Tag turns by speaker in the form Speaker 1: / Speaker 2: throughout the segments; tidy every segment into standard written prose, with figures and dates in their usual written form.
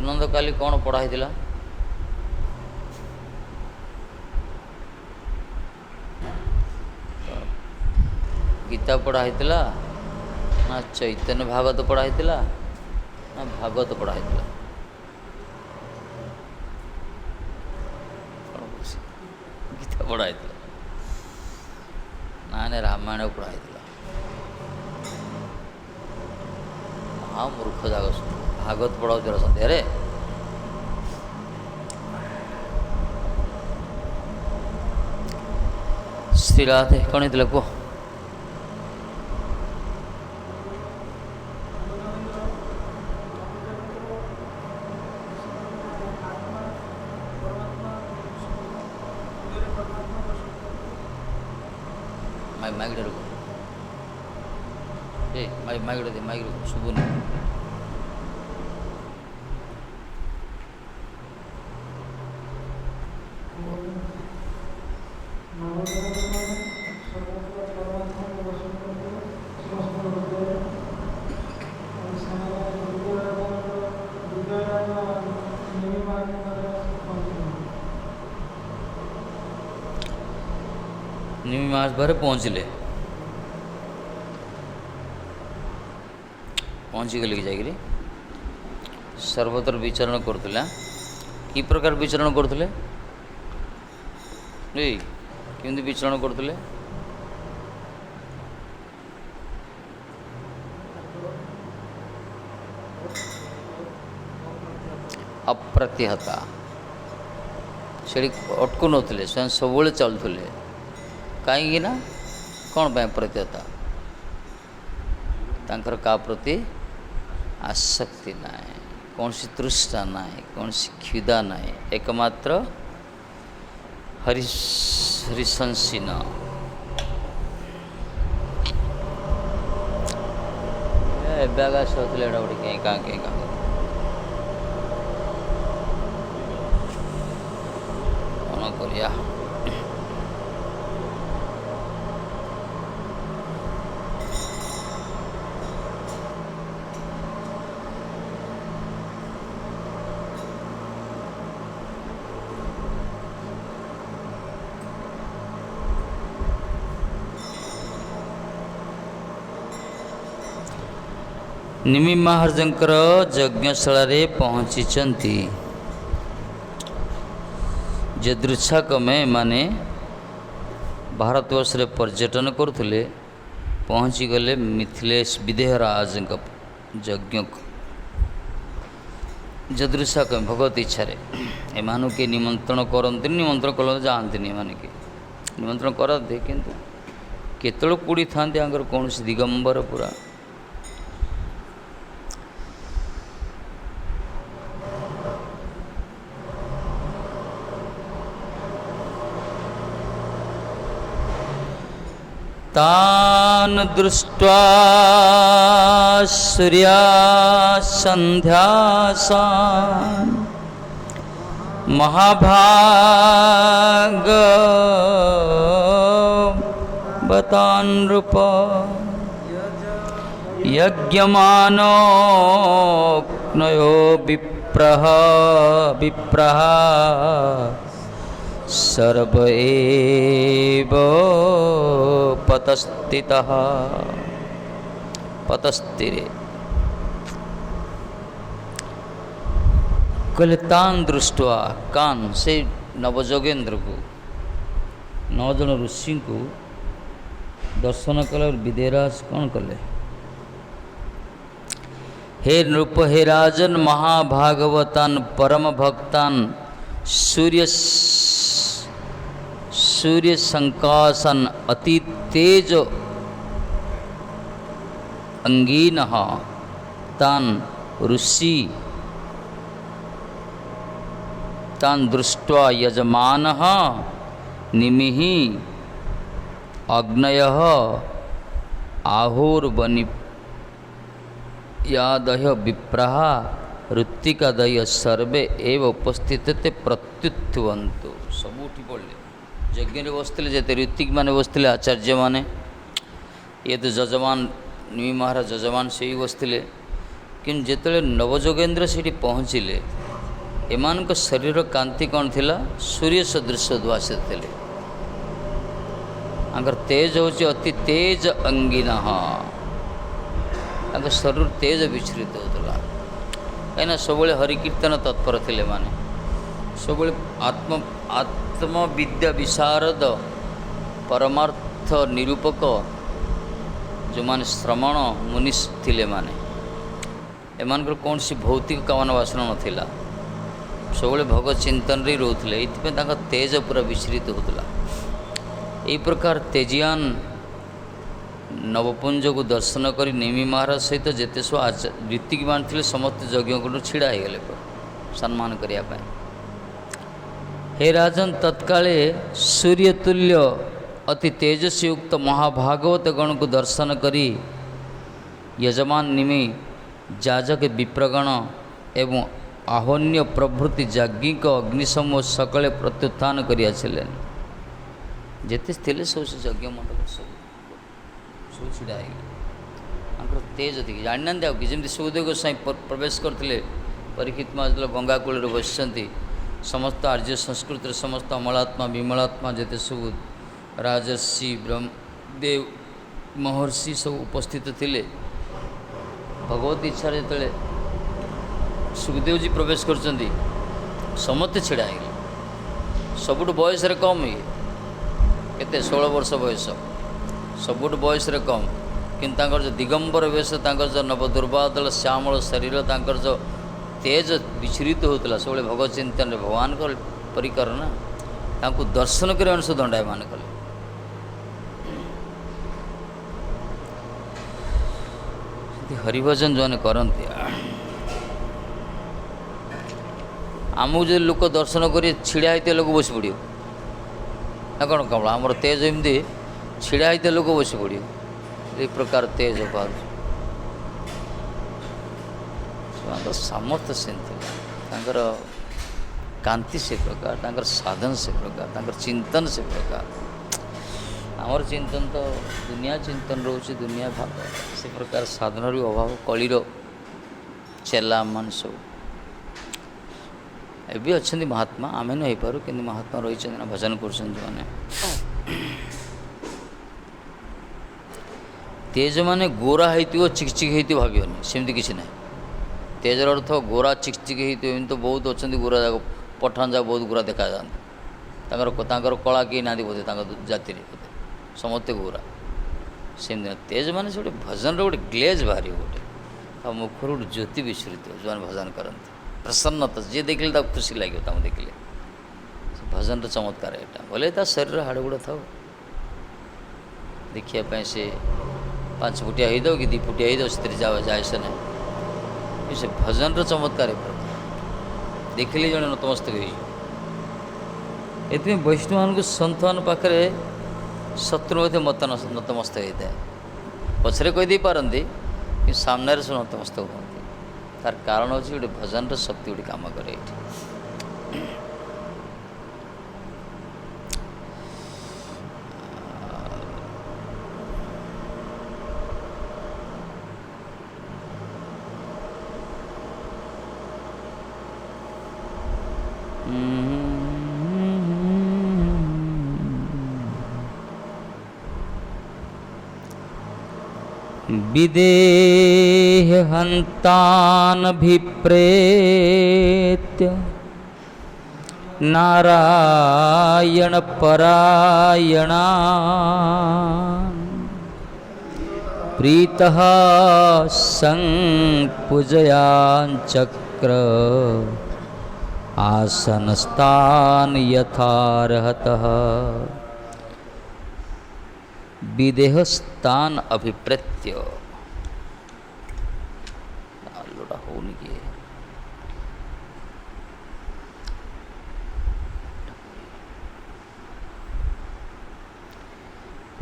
Speaker 1: ସୁନନ୍ଦ କାଲି କ'ଣ ପଢ଼ା ହେଇଥିଲା? ଗୀତା ପଢ଼ା ହେଇଥିଲା ନା ଚୈତନ୍ୟ ଭାଗବତ ପଢ଼ା ହେଇଥିଲା ନା ଭାଗବତ ପଢ଼ା ହେଇଥିଲା? ଗୀତା ପଢ଼ା ହେଇଥିଲା ନା ରାମାୟଣ ପଢ଼ା ହେଇଥିଲା? ହଁ ମୂର୍ଖ ଯାକ ଭାଗବତ ପଢ଼ାଉଥିଲା ସନ୍ଧ୍ୟାରେ। ଶ୍ରୀରାଧେ କ'ଣ ହେଇଥିଲା କୁହ? ମାଇକ୍ ଦେ ମାଇକ୍ ଶୁଭୁନି। निमी मास भरे पहुँचले पहुँची गले कि जाकि सर्वत्र विचरण करथिला। कि प्रकार विचरण करथिले? केमती विचरण करथिले? अप्रतिहता से अटकु नथिले, स्वयं सबुले चलुले। कहीं ना कौन पाए प्रतिहता? तांकर का प्रति आसक्ति ना, कौन सी तृष्णा ना, कौन सी क्षुधा ना, एकमात्र हरिशंसीन। एबागा सोचले एडा उड़ी कहीं कहाँ कौन करिया? निमि महाराजंकर यज्ञशाला रे पहुँची जदृच्छाक्रमे माने भारतवर्ष रे पर्यटन करुले। पहुँची गले मिथिलेश विदेहराज यज्ञ जदृच्छाक्रमे भगवत इच्छा एमानु के निमंत्रण करते, निमंत्रण कल जाती एमाने के निमंत्रण करते किंतु केतल कूड़ी था कौन दिगंबर पूरा तान दृष्ट्वा सूर्या संध्यासान महाभाग बतान रूप यज्ञमानोऽग्नयो विप्रः सर्व एव पतस्थितः पतस्थिरे कहले तान दृष्ट्वा कान से नवजोगेन्द्र को 9 जन ऋषि को दर्शन कले। विदेहराज कौन कले? हे नृप हे राजन महाभागवतान परम भक्तान सूर्य संकासन अति तेज अंगीन तान ऋषि तान दृष्ट्वा यजमान निमिः अग्नयः आहुर्वनि यादय विप्रः ऋत्तिकादय सर्वे एव उपस्थित प्रत्युत्वंतु। सबूठी पड़े यज्ञ बसते जिते ऋत्विक मैंने बसते आचार्य मैंने ये तो जजमान निमि महाराज जजमान से ही बसते कि जिते नवजोगेन्द्र से पहुँचले एमान शरीर कांति कौन थिला सूर्य सदृश उद्भासित थे आंकर तेज हूँ अति तेज अंगिना शरीर तेज विचरित होता कहीं सब हरिकीर्तन तत्पर थे माने सब आत्मविद्या विशारद परमार्थ निरूपक जो माने श्रमण मुनिष थिले माने एमान कौन सी भौतिक कामना वासना नाला सब भगवत चिंतन रे रोते ये तेज पूरा विचरित होता यही प्रकार तेजियान नवपुंज को दर्शन कर नेमी महाराज सहित जिते सब रीतिकमान थे समस्त यज्ञ को छिड़ा हो गले सम्मान करने हे राजन तत्काले सूर्यतुल्य अति तेजस्वी युक्त महाभागवत गण को दर्शन करी यजमान निमि जाजक विप्रगण एवं आह्वन्य प्रभृति याज्ञिक अग्निसमूह सकले प्रत्युत्थान करिया जेते थे सब से यज्ञ मंडप सब छिड़ा हो तेज देखिए जाना कि जमी सुखदेव गोसाई प्रवेश करते परीक्षित जो गंगा कूल बस समस्त आर्य संस्कृति समस्त अमलात्मा विमलात्मा जेते सब राजर्षि ब्रह्मदेव महर्षि सब उपस्थित थे भगवत इच्छा जो सुखदेव जी प्रवेश कर समस्ते छिड़ा सबुठ बयस कम ये केते 16 वर्ष बयस सबुठ बयस कम किंतु जो दिगंबर वेश जो नव दुर्बादल श्यामल शरीर जो तेज विचरित होता सब भगवत चिंतन भगवान परिकर ना तांको दर्शन कर सब दंडायमान कले हरिभजन जो करते आमको जो लोक दर्शन कर छिड़ा होते लोक बस पड़ो ना कौन कम आमर तेज एमती छिड़ा होते लोक बस पड़ो ये प्रकार तेज बाहर सामर्थ्य से कांति से प्रकार साधन से प्रकार चिंतन से प्रकार आमर चिंतन तो दुनिया चिंतन रोचे दुनिया भाग से प्रकार साधन अभाव कलिर चेला मान सब एवं अच्छा महात्मा आम नहीं पार कि महात्मा रही भजन कर तेज माने गोरा हो चिकचिक हो भावन सेमती किसी ना तेजर अर्थ गोरा चिकचिक हो तो बहुत अच्छा गोरा जाक पठान जाक बहुत गोरा देखा जाता कला किए ना बोधे जाति बोधे समस्ते गोरा सेमती तेज माने से भजन रोटे ग्लेज बाहर गोटे मुखर गोटे ज्योति विचरित जो भजन करते प्रसन्नता जी देखले खुशी लगे देखले भजन चमत्कार यहाँ बोले शरीर हाड़ गुड़ा था देखापी से 5 फुटिया हो दो कि 2 फुटिया हो दो से जाए से नहीं से भजन चमत्कार देखिले जड़े नतमस्तक ये वैष्णव मान सन्थ मान पाखे शत्रु मत नतमस्तक होता है पचरे कहीदे पारती कि सामने सब नतमस्तक हूँ तार कारण हूँ गोटे भजन शक्ति गोटे कम करे विदेह हन्तान् भिप्रेत्य नारायण परायणान् प्रीतः संपूजयाञ्चक्र आसनस्तान् यथार्हतः विदेहस्तान अभिप्रेत्य लोटा होनी की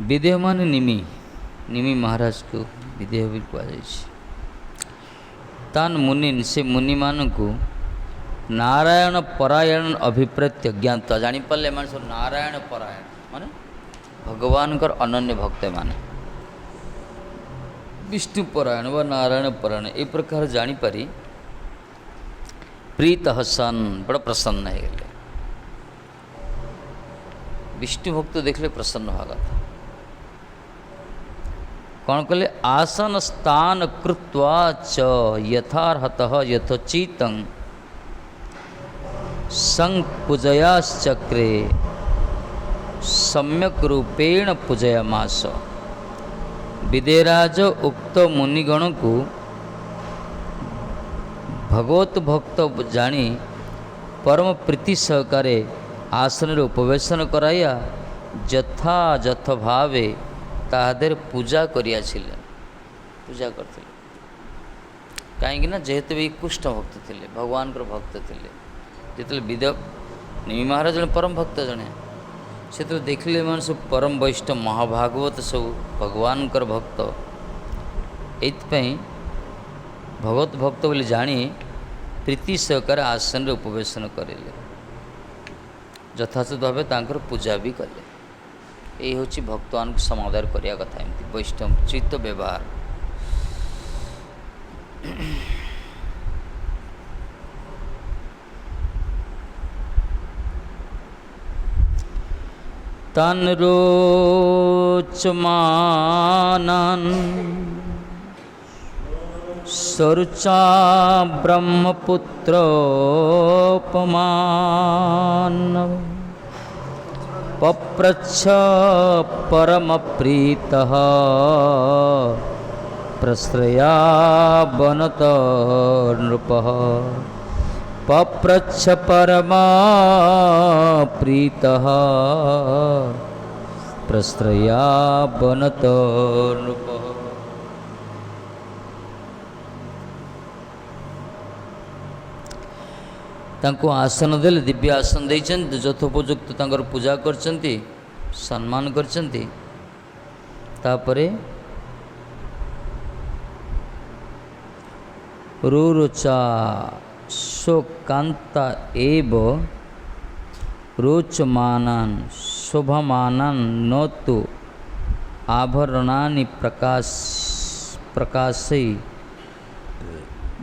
Speaker 1: विदेह मान निमि निमि महाराज को विदेह भी कहुई तान मुनि से मुनि मान को नारायण परायण अभिप्रेत्य ज्ञात जापारे मान सब नारायण परायण माने भगवान कर अनन्य भक्त माने विष्णुपरायण व नारायण परायण ए प्रकार जानीपारी प्रीत हसन बड़ा प्रसन्न है गले। विष्णु भक्त देखले प्रसन्न हवा कथा कौन कले आसन स्थान कृत्वा च यथार्हतः यथोचितं संपूजयाश्चक्रे सम्यक रूपेण पूजयामास। विदेराज उक्त मुनिगण को भगवत भक्त जानी परम प्रीति सहकारे आसन उपवेशन कराया यथायथ भावे ताहादेर पूजा करिया पूजा करते कहीं जेहेतु भी कुष्ठ भक्त थे भगवान भक्त थे जो विद निमि महाराज जन परम भक्त जने से देखले मान सब परम वैष्णव महाभागवत सब भगवान भक्त एपाई भगवत भक्त बोली जानी प्रीति सहकार आसन उपवेशन करेले यथाचित भाव तांकर पूजा भी कले। यही हूँ भक्तवान को समादर करिया कथा एमती वैष्णव चित्त व्यवहार। तन रोचमानन सरुचा ब्रह्मपुत्रोपमान पप्रच्छ परम प्रीतः प्रश्रया बनत नृपः पप्रच्छ परमा प्रीतः प्रश्रया बनत नृपः। तांको आसन देले दिव्य आसन देइछन्ति यथोपयुक्त तांकर पूजा करछन्ति सम्मान करछन्ति। तापरे रुरुचा शोकांता एव रोचमानान शोभमानान न तो आभरणानि प्रकाशै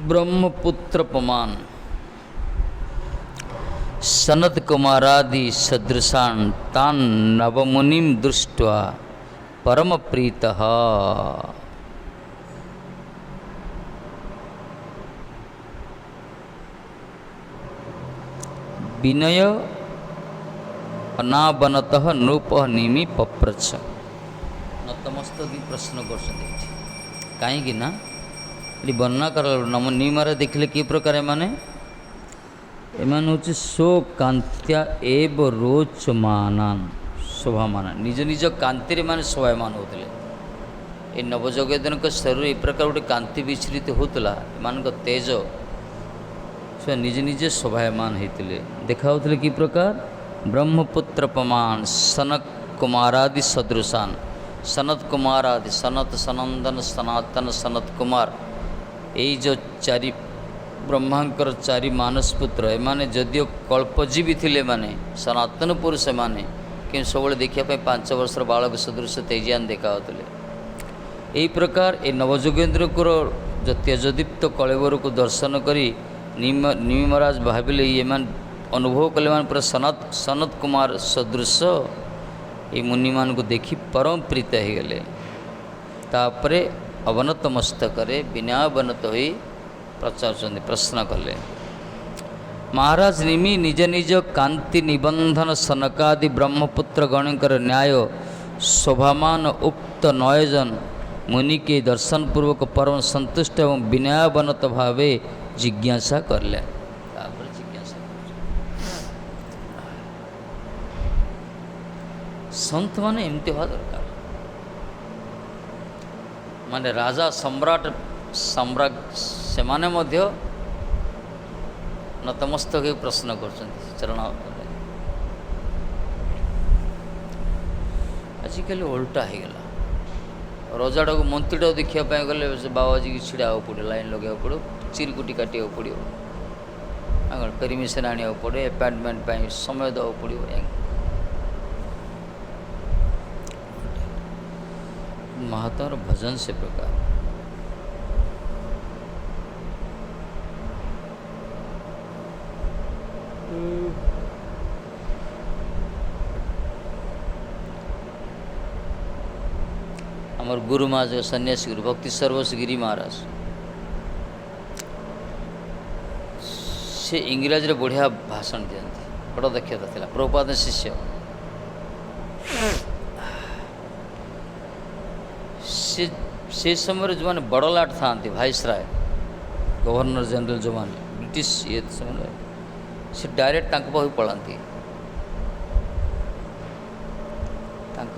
Speaker 1: ब्रह्मपुत्रपमान सनत कुमारादि सदृशान तान नवमुनिम दृष्ट्वा परम प्रीतः विनय अनावनतः नृप निमि पप्रच्छ। नतमस्तक प्रश्न कर कहीं वर्णना कर नम निमार देखले कि प्रकार माने एमान हूँ शोकांत्या एव रोचमानान शोभामान निज निज कांति मान शोभायमान होते ये नवजगेदन शरीर ए प्रकार गोटे कांति विच्छरित होता एमान तेज से निज निजे शोभायमान होते देखा कि प्रकार ब्रह्मपुत्रपमान सनक कुमारादि सदृशान सनत कुमार आदि सनत सनंदन सनातन सनत कुमार यही जो चारि ब्रह्मांकर चारि मानस पुत्र एमाने जदियो कल्पजीवी थिले माने सनातन पुरुष माने कि सब देखा 5 वर्षर बालक सदृश तेजियान देखा यही प्रकार ये नवजोगेन्द्र को जो तेजदीप्त कलेवर को दर्शन करी निमि महाराज भाविले ये मान अनुभव कले मान पूरा सनत कुमार सदृश ये मुनि मान को देखी परम प्रीत हो गले। तापरे अवनत मस्तक विनयावनत हो पचार प्रश्न कले महाराज निमि निज निज कांति निबंधन सनकादि ब्रह्मपुत्र गणकर न्याय शोभामान उक्त नयजन मुनि के दर्शन पूर्वक परम संतुष्ट एवं विनयावनत भावे जिज्ञासा करले। संत माने एमती हवा दरकार माने राजा सम्राट सम्राट से माने मध्य नतमस्तक प्रश्न करछन्ति चरण आजिकल उल्टा हो गला रजाटा को मंत्रीटा देखापी गले बाबाजी की छिड़ा पड़े लाइन लगे पड़ो चिरकुटी काटा पड़ो परमिशन आने पड़े अपॉइंटमेंट समय देवा पड़ो महात्मा भजन से प्रकार आमर गुरु महाराज सन्यासी गुरु भक्ति सर्वस्व गिरी महाराज से इंग्राजी रे बढ़िया भाषण दियंती बड़ दक्षता थिला प्रभुपाद शिष्य से समय जो मैंने बड़ लाट था भाइसराय गवर्नर जनरल जो मैंने ब्रिटिश ये समय से डायरेक्ट पाखु पलांती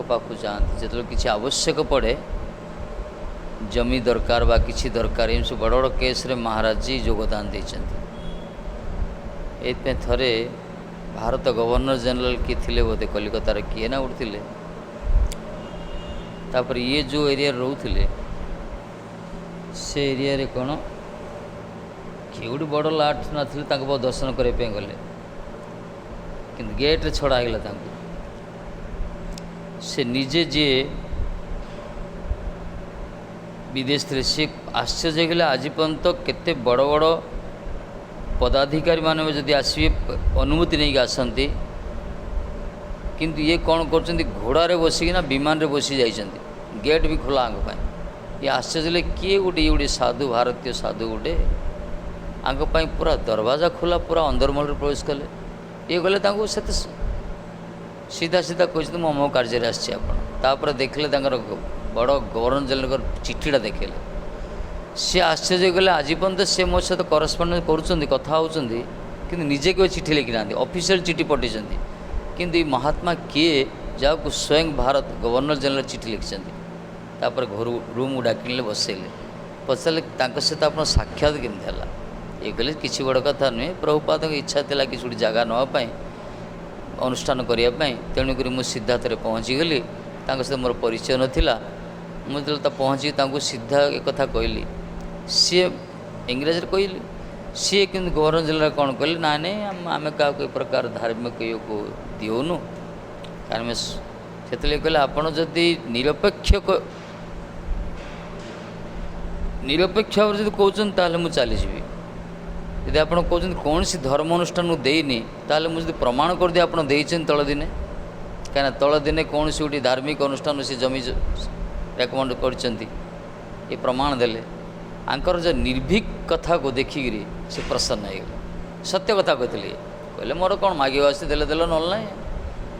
Speaker 1: पाखु जाती जो किसी आवश्यक पड़े जमी दरकार बा किसी दरकार एम सब बड़ बड़ केस रे महाराज जी योगदान देते थरे भारत गवर्नर जनरल किए थे बोधे कलिकतार किए ना उठते तापर ये जो एरिया रोते से एरिया रे कौन किए बड़ लाट ना दर्शन करने गले कि गेट रे छड़ा गला से निजे जे विदेश थे सी आश्चर्य गले आज पर्यंत केते बड़ बड़ पदाधिकारी माने जदि आसवे अनुमति नहीं आसती किंतु ये कौन कर घोड़े बसिकिना विमान रे बसी जाइछन्ति गेट भी खोला आंग पाई ये आश्चर्य किए गोटे साधु भारतीय साधु गोटे आंग पाई पूरा दरवाजा खोला पूरा अंदरमहल प्रवेश कले ये गले सीधा सीधा कहते मो मो कार्य आसपर देखले बड़ गवर्नर जनरल चिठीटा देखले सी आश्चर्य गले आज पर्यंत से मो सहित करस्पंडेंस करुँच कथा होती कि निजे के चिठी लिखि ना ऑफिशियल चिठी पठे किंतु ये महात्मा किए जहाँ स्वयं भारत गवर्नर जनरल चिठी लिखिं तापर घर रूम डाकिले बसैले पचारे सहित आप साक्षात केमती है ये कहले किसी बड़ कथा नुहे प्रभुपाद इच्छा थी कि गोटे जगह नापी अनुष्ठान करने तेणुक मुझे सिद्धार्थ पहुँची गली सहित मोर परिचय नाला मुझे पहुँची सीधा एक कथा कहली सी इंग्राजी कहली सी कि गवर्नर जनरल कौन कहले ना नहीं आम क्या प्रकार धार्मिक ये को दिवनु कारण से कहले आपड़ जदि निरपेक्ष भाव जो कहते मुझे चलीजी यदि आप कहते कौन सी धर्म अनुष्ठान देनी ताल मुझे प्रमाण कर दिए आप तल दिने कहीं तल दिने कौन सी गोटे धार्मिक अनुष्ठान से जमी रेकमेंड कर प्रमाण देले आंकर जो निर्भीक कथा को देखिकी से प्रसन्न हो गले सत्य कथा कहते कहले मोर कौन मागे आसी देले देल ना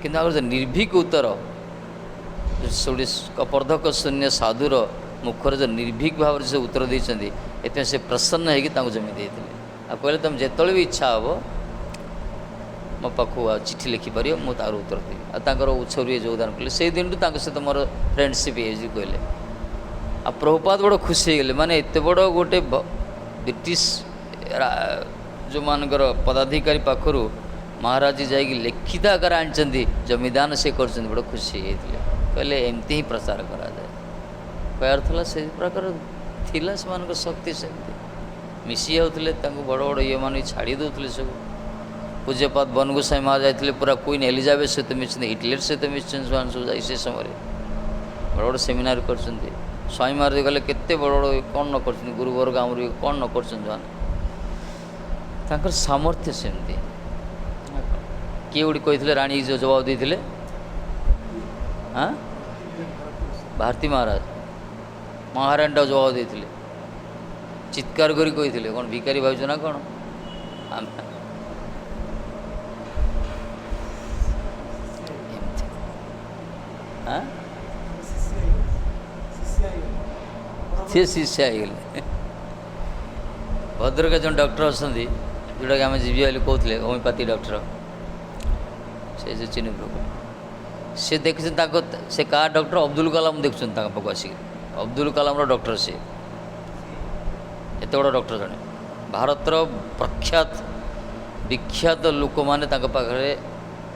Speaker 1: कि जो निर्भीक उत्तर गोटे कपर्धक शून्य साधुर मुखर जो निर्भीक भाव से उत्तर देते ये से प्रसन्न होगी जमी देते आ कहले तुम जिते भी इच्छा हे मो पाखु चिठी लिखिपर मुझे उत्तर देवी आर उत्सव योगदान कले से दिन सहित मोर फ्रेंडशिप हो कहले आ प्रभुपाद बड़ खुशी गले माने एत बड़ गोटे ब्रिटिश जो मानकर पदाधिकारी पाखर महाराज जी जाकि लिखित आकार आनी जमीदान से कर बड़ खुशी होते कहले एमती ही प्रचार कराए कहर था से प्रकार थिला से शक्ति सेमती मिसी जाते बड़ बड़ ये मान छाड़ी दौले सब पूज्यपाद बनगोसाई महाराज जाते पूरा क्वीन एलिजाबेथ सहित मिशन हिटलर सहित मिशन सब जा से समय बड़ बड़ सेमिनार कर स्वामी महाराज गले केते बड़ बड़ कौन न कर गुरुवर गाँव कौन न कर सामर्थ्य सेमती किए गोटे कहते राणी जो जवाब देते हाँ भारती महाराज महाराणी टा जवाब देते चित्कार करी कहते कौन भिकारी भावुँ ना कौन हाँ सी शिष्य होगले भद्रक जो डॉक्टर अच्छा जोटा कि आम जीवी बोली कहते होमिओपैथी डॉक्टर से जो चिन्ह प्रभु से देखते से क्या डॉक्टर अब्दुल कलाम देखुं पाक आसिक अब्दुल कलाम डॉक्टर सी एत बड़ डॉक्टर जड़े भारतर प्रख्यात विख्यात लोक मैंने पाखे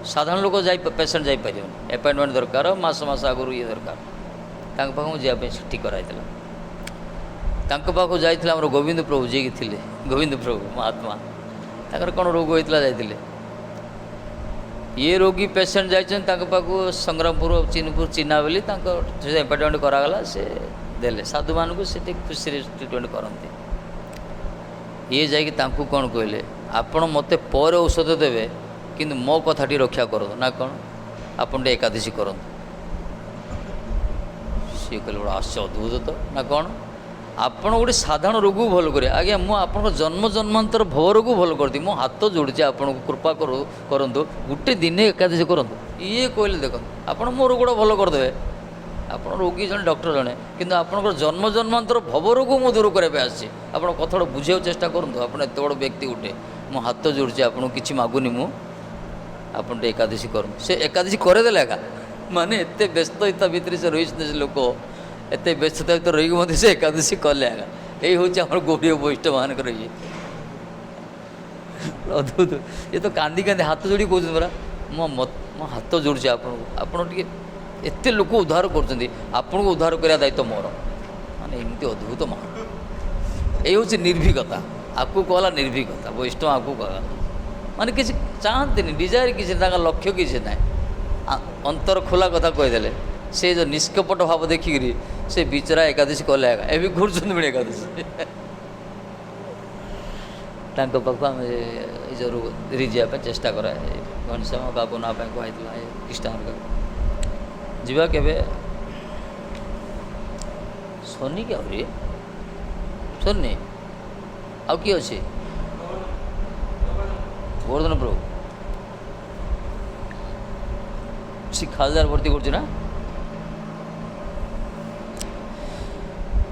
Speaker 1: साधारण लोक पेसेंट जापर अपॉइंटमेंट दरकार मस आगु ये दरकार पाख जावाई चिठी कराई पाख जाइए आम गोविंद प्रभु जी थे गोविंद प्रभु महात्मा तर कौन रोग होता जाते ये रोगी पेसेंट जाइए पाख संग्रामपुर चिन्हपुर चिन्हा बोली अपॉइंटमेंट करागला से देले साधु मानक से खुशी ट्रिटमेंट करते ये जाकि कौन कहले ଆପଣ ମୋତେ ପରେ ଔଷଧ ଦେବେ କିନ୍ତୁ ମୋ କଥାଟି ରକ୍ଷା କରନ୍ତୁ ନା କ'ଣ ଆପଣ ଟିକେ ଏକାଦଶୀ କରନ୍ତୁ। ସିଏ କହିଲେ ବଡ଼ ଆଶ୍ଚର୍ଯ୍ୟ ଅଦ୍ଭୁତ ତ ନା କ'ଣ ଆପଣ ଗୋଟେ ସାଧାରଣ ରୋଗକୁ ଭଲ କରିବେ। ଆଜ୍ଞା ମୁଁ ଆପଣଙ୍କ ଜନ୍ମ ଜନ୍ମାନ୍ତର ଭବ ରୋଗକୁ ଭଲ କରିଦିଏ, ମୋ ହାତ ଯୋଡ଼ୁଛି ଆପଣଙ୍କୁ କୃପା କରନ୍ତୁ ଗୋଟେ ଦିନେ ଏକାଦଶୀ କରନ୍ତୁ। ଇଏ କହିଲେ ଦେଖନ୍ତୁ ଆପଣ ମୋ ରୋଗଟା ଭଲ କରିଦେବେ, ଆପଣ ରୋଗୀ ଜଣେ ଡକ୍ଟର ଜଣେ, କିନ୍ତୁ ଆପଣଙ୍କର ଜନ୍ମ ଜନ୍ମାନ୍ତର ଭବ ରୋଗକୁ ମୁଁ ଦୂର କରିବା ପାଇଁ ଆସିଛି। ଆପଣ କଥାଟା ବୁଝିବାକୁ ଚେଷ୍ଟା କରନ୍ତୁ। ଆପଣ ଏତେ ବଡ଼ ବ୍ୟକ୍ତି ଗୋଟେ, ମୁଁ ହାତ ଯୋଡ଼ୁଛି ଆପଣଙ୍କୁ କିଛି ମାଗୁନି ମୁଁ, ଆପଣ ଟିକେ ଏକାଦଶୀ କରନ୍ତୁ। ସେ ଏକାଦଶୀ କରେଇଦେଲେ ଏକା, ମାନେ ଏତେ ବ୍ୟସ୍ତତା ଭିତରେ ସେ ରହିଛନ୍ତି ସେ ଲୋକ, ଏତେ ବ୍ୟସ୍ତତା ଭିତରେ ରହିକି ମଧ୍ୟ ସେ ଏକାଦଶୀ କଲେ ଏକା। ଏଇ ହେଉଛି ଆମର ଗୌରୀୟ ବୈଷ୍ଣବମାନଙ୍କର ଇଏ ଅଦ୍ଭୁତ। ଏ ତ କାନ୍ଦି କାନ୍ଦି ହାତ ଯୋଡ଼ି କହୁଛନ୍ତି ପରା ମୋ ହାତ ଯୋଡ଼ୁଛି ଆପଣଙ୍କୁ, ଆପଣ ଟିକେ ଏତେ ଲୋକ ଉଦ୍ଧାର କରୁଛନ୍ତି, ଆପଣଙ୍କୁ ଉଦ୍ଧାର କରିବା ଦାୟିତ୍ୱ ମୋର। ମାନେ ଏମିତି ଅଦ୍ଭୁତ ମହାନ, ଏଇ ହେଉଛି ନିର୍ଭୀକତା। ଆକୁ କହଲା ନିର୍ଭୀକତା, ବୈଷ୍ଣବ ଆକୁ କହଲା ମାନେ କିଛି ଚାହାନ୍ତିନି, ଡିଜାୟାର କିଛି, ତାଙ୍କ ଲକ୍ଷ୍ୟ କିଛି ନାହିଁ, ଅନ୍ତର ଖୋଲା କଥା କହିଦେଲେ। ସେ ଯେଉଁ ନିଷ୍କପଟ ଭାବ ଦେଖିକିରି ସେ ବିଚରା ଏକାଦଶୀ କଲେ ଏକା, ଏବେ ଘୁରୁଛନ୍ତି ପୁଣି ଏକାଦଶୀ। ତାଙ୍କ ପାଖକୁ ଆମେ ଏଇ ଯେଉଁ ଧରି ଯିବା ପାଇଁ ଚେଷ୍ଟା କରା, ଘନଶ୍ୟାମ ବାବୁ ନା ପାଇଁ କୁହାଯାଇଥିଲା ଖ୍ରୀଷ୍ଟାନ ଯିବା କେବେ ଶନି କି ଆହୁରି ଶନି ଆଉ କିଏ ଅଛି ଗୋवर्धन ପ୍ରଭୁ ସେ ଖାଲଦାର ଭର୍ତ୍ତି କରୁଛି ନା।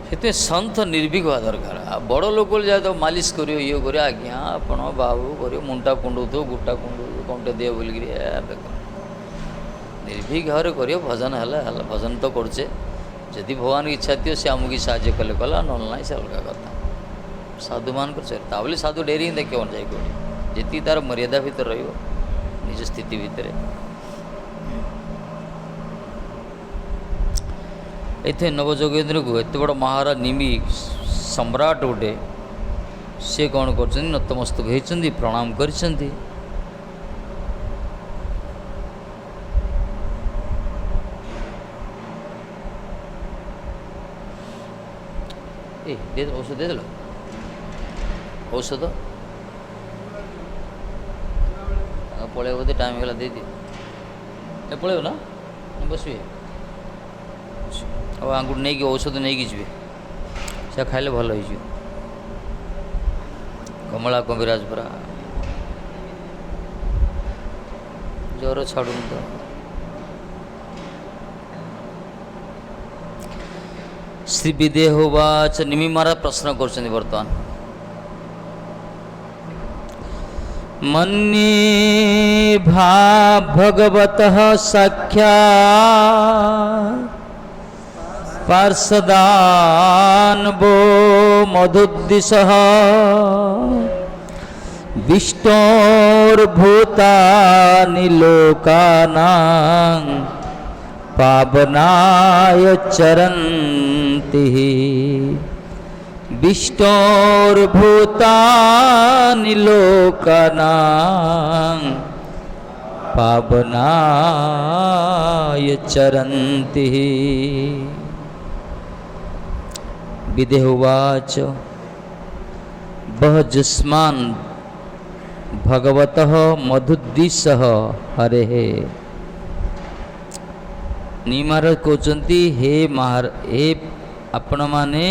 Speaker 1: ସେଥିପାଇଁ ସନ୍ଥ ନିର୍ଭୀକ ହେବା ଦରକାର। ଆଉ ବଡ଼ ଲୋକ ଯାଏ ତ ମାଲିସ କରିବ ଇଏ କରିବ, ଆଜ୍ଞା ଆପଣ ବାବୁ କରିବ, ମୁଣ୍ଡଟା କୁଣ୍ଡଉଥିବ ଗୁଟା କୁଣ୍ଡଉଥିବ କଣ୍ଟେ ଦିଅ ବୋଲିକିରି ନିର୍ଭୀକ ଭାବରେ କରିବ। ଭଜନ ହେଲା ହେଲା, ଭଜନ ତ କରୁଛେ, ଯଦି ଭଗବାନଙ୍କ ଇଚ୍ଛା ଥିବ ସେ ଆମକୁ ସାହାଯ୍ୟ କଲେ କଲା, ନହେଲେ ନାହିଁ ସେ ଅଲଗା କଥା। ସାଧୁମାନଙ୍କର ତା ବୋଲି ସାଧୁ ଡେରି ହିଁ ଦେଖିବ ଯାଇ କେଉଁଠି, ଯେତିକି ତା'ର ମର୍ଯ୍ୟାଦା ଭିତରେ ରହିବ ନିଜ ସ୍ଥିତି ଭିତରେ। ଏଥିରେ ନବଯୋଗେନ୍ଦ୍ରକୁ ଏତେ ବଡ଼ ମହାରାଜ ନିମି ସମ୍ରାଟ ଗୋଟେ, ସେ କ'ଣ କରୁଛନ୍ତି ନତମସ୍ତକ ହେଇଛନ୍ତି, ପ୍ରଣାମ କରିଛନ୍ତି। ଔଷଧ ଦେଇଦେଲ, ଔଷଧ ପଳେଇବ ବୋଧେ, ଟାଇମ୍ ହେଇଗଲା, ଦେଇଦିଅ। ଏ ପଳେଇବ ନା ବସିବେ, ଆଉ ଆଙ୍ଗୁଠି ନେଇକି ଔଷଧ ନେଇକି ଯିବେ, ସେ ଖାଇଲେ ଭଲ ହେଇଯିବ। କମଳା କବିରାଜ ପରା, ଜ୍ୱର ଛାଡ଼ୁନି ତ। ଶ୍ରୀ ବିଦେହ ବାଚ ନିମି ମହାରାଜ ପ୍ରଶ୍ନ କରୁଛନ୍ତି ବର୍ତ୍ତମାନ। ମନ୍ୟେ ଭଗବତଃ ସାକ୍ଷାତ୍ ପାର୍ଷଦାନ୍ବୋ ମଧୁଦ୍ଦିଶଃ ବିଷ୍ଣୋର୍ଭୂତାନି ଲୋକାନାଂ ପାବନାୟ ଚରନ୍ତି। ବିଷ୍ଣୋର୍ଭୂତାନି ଲୋକାନାଂ ପାବନାୟ ଚରନ୍ତି। विदेह उवाच बह जुष्मान् भगवतः मधुद्दिशः हरे। महाराज कहते हे हे आपण माने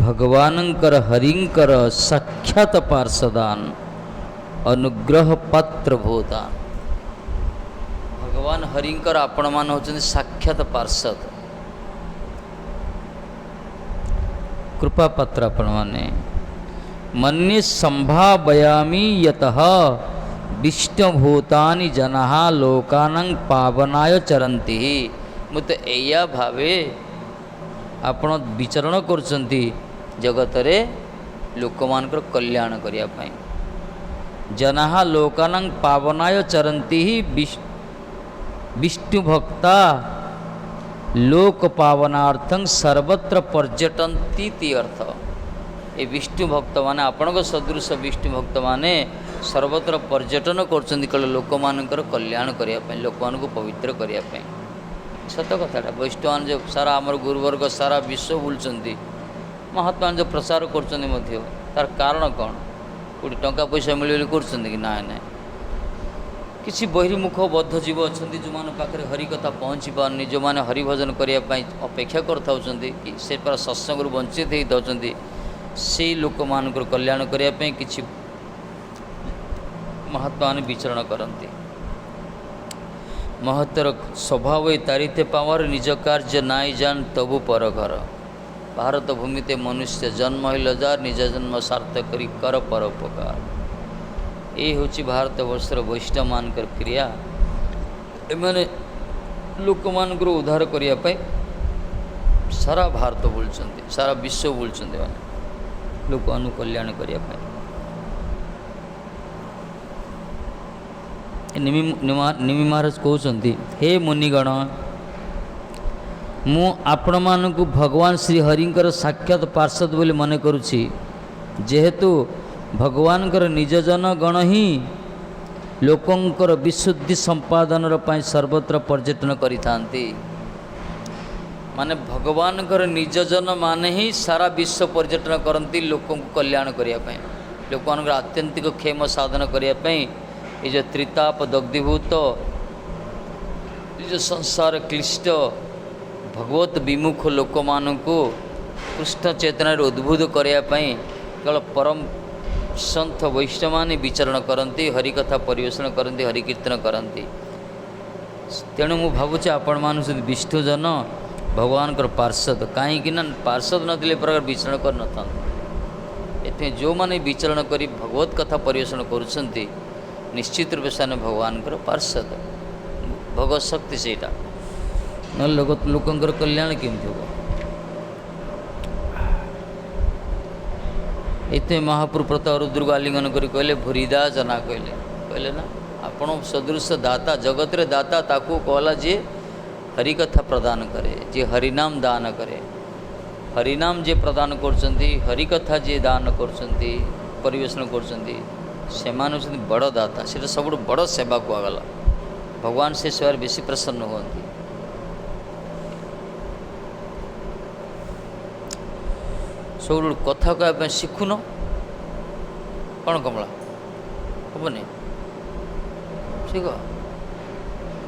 Speaker 1: भगवानंकर हरिंकर साक्षात पार्षदान अनुग्रह पात्र भूतान। भगवान हरिंकर आपण मान होचंदी साक्षात पार्षद, कृपा पात्र आपण माने। मन्ये संभावयामि यतः विष्णुभूतानि जनाः लोकानां पावनाय चरन्ति। मुते एया भावे आपण विचरण करचंती जगत रे लोकमानकर कल्याण करिया पई। जनाः लोकानां पावनाय चरन्ति विष्णु भक्ता लोक पावनार्थं सर्वत्र पर्यटन्ति ती अर्थ। ए विष्णु भक्त माने आपणक सदृश विष्णु भक्त माने सर्वत्र पर्यटन करचंदी कले लोक मानकर कल्याण करिया पई, लोक मान को पवित्र करिया पई। सत कथाटा वैष्णवान जो सारा आमर गुरुवर्ग सारा विश्व बुलचंदी, महात्मा जो प्रचार करचंदी मध्य तार कारण कौन कोटी टंका पैसा मिले कि ना ना किसी बहिर्मुख बद्ध जीव अच्छा जो मान पाखे हरि कथा पहुँची पारनी जो मैंने हरिभजन करने अपेक्षा करते कि से पूरा सत्संग वंचित होता से लोक मान कल्याण करने कि महात्मा ने विचरण करती महत्तर स्वभाव तारीते पावर निज कार्य नाई जान तबु पर घर भारत भूमिते मनुष्य जन्म हिल जार निज जन्म सार्थक करी कर परोपकार ये हूँ भारत वर्षर वैष्णव मान क्रिया एमाने लोक मान उद्धार करने सारा भारत बुलूँ सारा विश्व बुलूँ मैंने लोक कल्याण करने निमि महाराज कहते हे मुनिगण मु आपण मानक भगवान श्री हरिंकर साक्षात पार्षद बोली मन करुछि जेहेतु भगवान निज जन गण ही लोकंकर विशुद्धि संपादन पाई सर्वत्र पर्यटन करिथांती माने भगवान निज जन माने ही सारा विश्व पर्यटन करती लोक कल्याण करने लोक आत्यंतिक क्षेम साधन करने ये जो त्रिताप दग्धीभूत ये जो संसार क्लिष्ट भगवत विमुख लोक मानू कृष्ण चेतना उद्बुद्ध करने केवल परम संत वैष्णव माने विचरण करती हरिकथा परिवेषण करती हरिकीर्तन करती तेणु मु भावुचे आपण मान विष्णुजन भगवान पार्षद कहीं पार्षद नथिले प्रकार विचरण कर न जो माने विचरण करी भगवत कथा परिवेषण करुछंती निश्चित रूप से भगवान पार्षद भगवत शक्ति से न लोकंर कल्याण केमती हो ये महाप्रभु प्रताप रुद्र को आलिंगन कर कहले भूरिदा जना कहले ना आपण सदृश दाता जगत रे दाता ताकू कहला जे हरिकथा प्रदान करे जे हरिनाम दान करे हरिनाम जे प्रदान करछंती हरिकथा जे दान करछंती परिवेषण करछंती से बड़ दाता से सब बड़ सेवा कहगला भगवान से सेवार बेसी प्रसन्न होती सब कथा कहवाई शिखुन कौन कमला हेनी ठीक